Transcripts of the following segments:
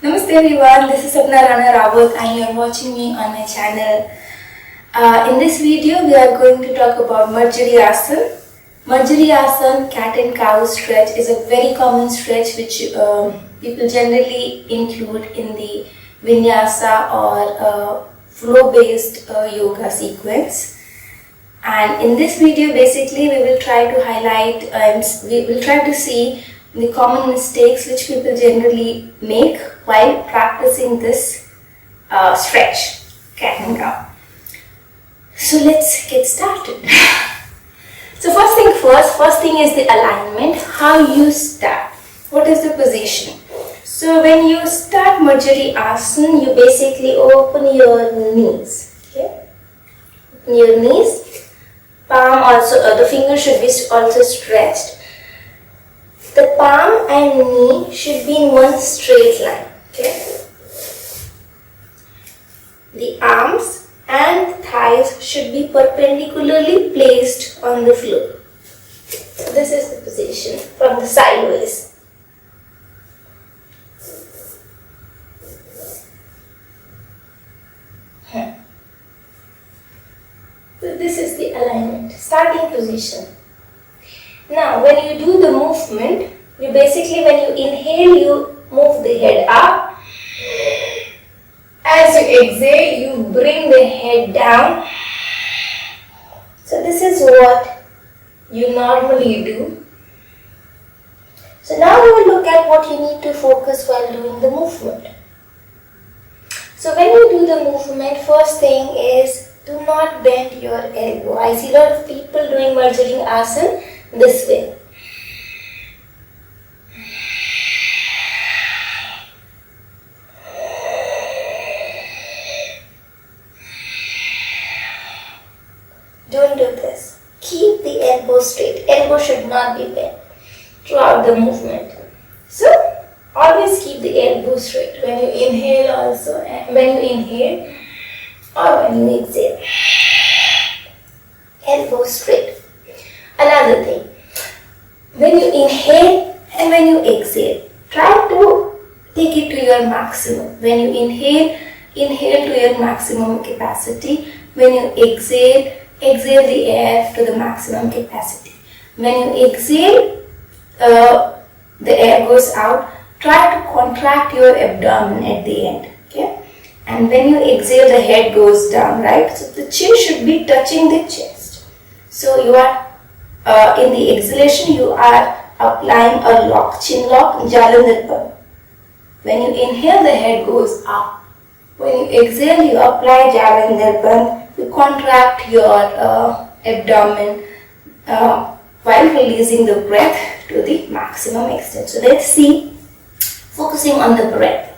Namaste everyone, this is Rawat and you are watching me on my channel. In this video, we are going to talk about Marjariasana. Marjariasana, cat and cow stretch, is a very common stretch which people generally include in the vinyasa or flow-based yoga sequence. And in this video, basically, we will try to highlight and we will try to see the common mistakes which people generally make while practicing this stretch, cat and cow. So let's get started. So first thing is the alignment, how you start. What is the position? So when you start Marjariasana, you basically open your knees. Okay? Open your knees. Palm also, the finger should be also stretched. The palm and knee should be in one straight line. Okay? The arms and thighs should be perpendicularly placed on the floor. So this is the position from the sideways. So this is the alignment, starting position. Now when you do the movement, you basically, when you inhale, you move the head up. As you exhale, you bring the head down. So this is what you normally do. So now we will look at what you need to focus while doing the movement. So when you do the movement, first thing is, do not bend your elbow. I see a lot of people doing Marjariasana this way. Don't do this. Keep the elbow straight. Elbow should not be bent throughout the movement. So always keep the elbow straight when you inhale also, when you inhale or when you exhale. Elbow straight. Another thing, when you inhale and when you exhale, try to take it to your maximum. When you inhale, inhale to your maximum capacity. When you exhale, exhale the air to the maximum capacity. When you exhale, the air goes out. Try to contract your abdomen at the end. Okay? And when you exhale, the head goes down, right? So the chin should be touching the chest. So you are, in the exhalation, you are applying a lock, chin lock, Jalandhar. When you inhale, the head goes up. When you exhale, you apply Jalandhar. You contract your abdomen while releasing the breath to the maximum extent. So let's see, focusing on the breath.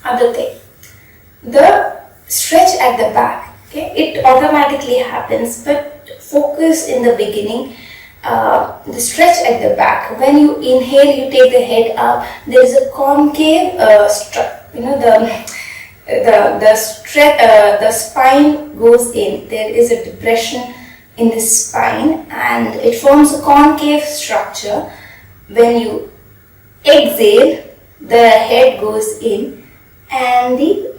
Other thing, the stretch at the back, okay, it automatically happens, but focus in the beginning, the stretch at the back. When you inhale, you take the head up, there is a concave the spine goes in, there is a depression in the spine and it forms a concave structure. When you exhale, the head goes in and the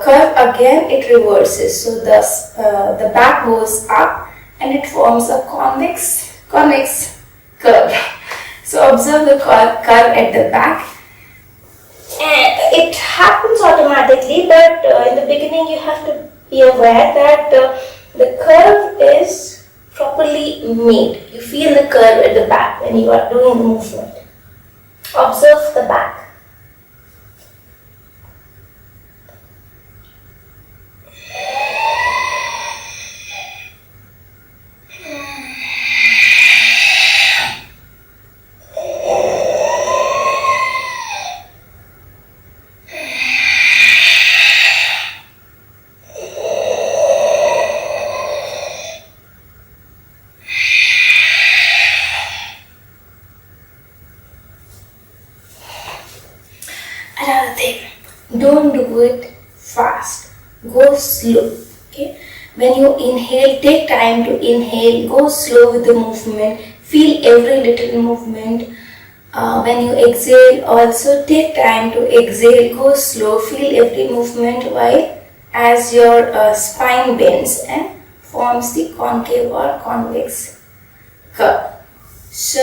curve again it reverses. So the back goes up and it forms a convex curve. So observe the curve at the back. And it happens automatically, but in the beginning you have to be aware that the curve is properly made. You feel the curve at the back when you are doing the movement. Observe the back. Another thing, don't do it fast. Go slow. Okay? When you inhale, take time to inhale. Go slow with the movement. Feel every little movement. When you exhale, also take time to exhale. Go slow. Feel every movement while as your spine bends and forms the concave or convex curve. So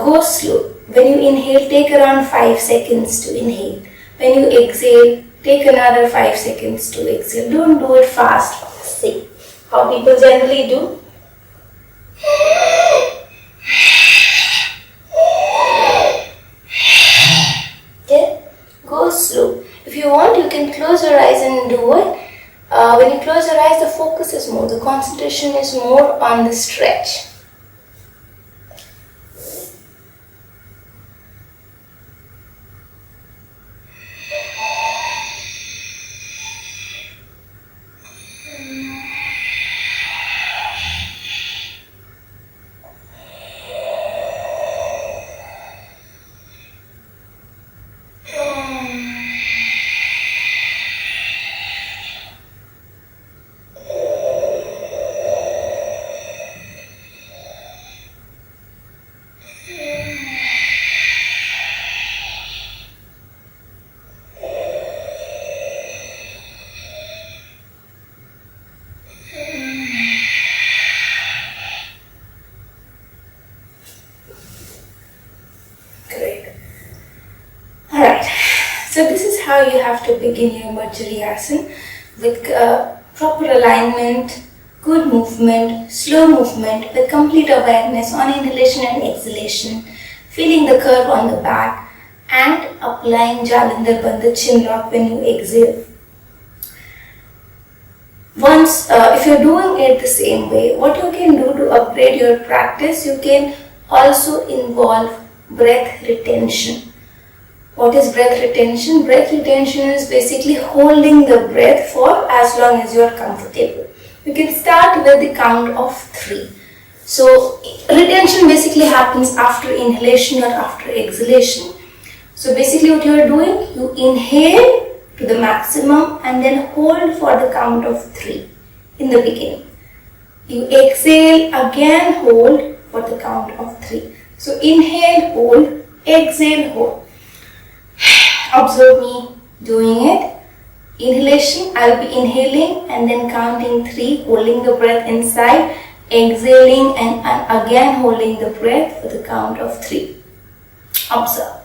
go slow. When you inhale, take around 5 seconds to inhale. When you exhale, take another 5 seconds to exhale. Don't do it fast. See how people generally do. Okay? Go slow. If you want, you can close your eyes and do it. When you close your eyes, the focus is more, the concentration is more on the stretch. So this is how you have to begin your Marjariasana, with proper alignment, good movement, slow movement, with complete awareness on inhalation and exhalation, feeling the curve on the back and applying Jalandhar Bandha chin lock when you exhale. Once, if you're doing it the same way, what you can do to upgrade your practice, you can also involve breath retention. What is breath retention? Breath retention is basically holding the breath for as long as you are comfortable. You can start with the count of 3. So retention basically happens after inhalation or after exhalation. So basically what you are doing, you inhale to the maximum and then hold for the count of 3 in the beginning. You exhale, again hold for the count of 3. So inhale, hold, exhale, hold. Observe me doing it. Inhalation, I will be inhaling and then counting 3, holding the breath inside, exhaling and again holding the breath for the count of 3. Observe.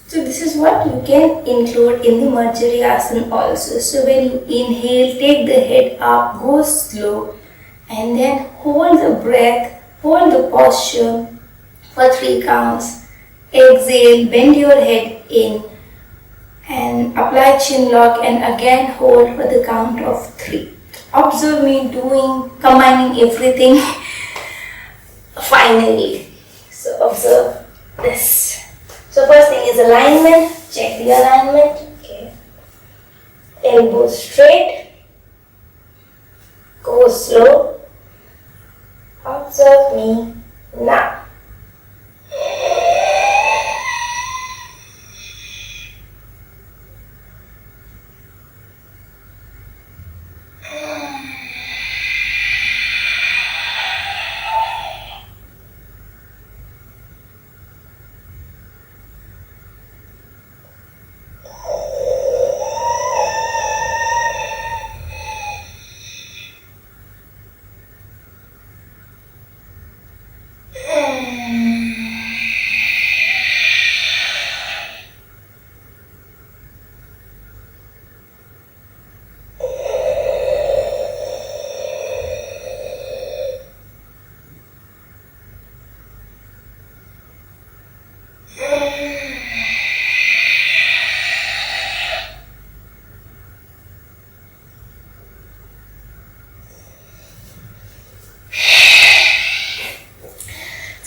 So this is what you can include in the Marjariasana also. So when you inhale, take the head up, go slow and then hold the breath, hold the posture for 3 counts. Exhale, bend your head in and apply chin lock and again hold for the count of 3. Observe me combining everything finally. So observe this. So first thing is alignment. Check the alignment. Okay. Elbows straight. Go slow. Observe me now.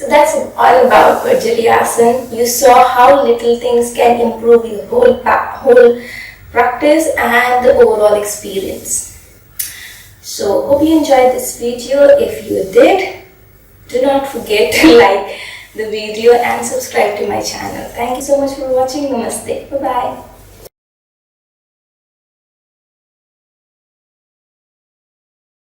that's all about Marjariasana. You saw how little things can improve your whole practice and the overall experience. So hope you enjoyed this video. If you did, do not forget to like the video and subscribe to my channel. Thank you so much for watching. Namaste. Bye bye.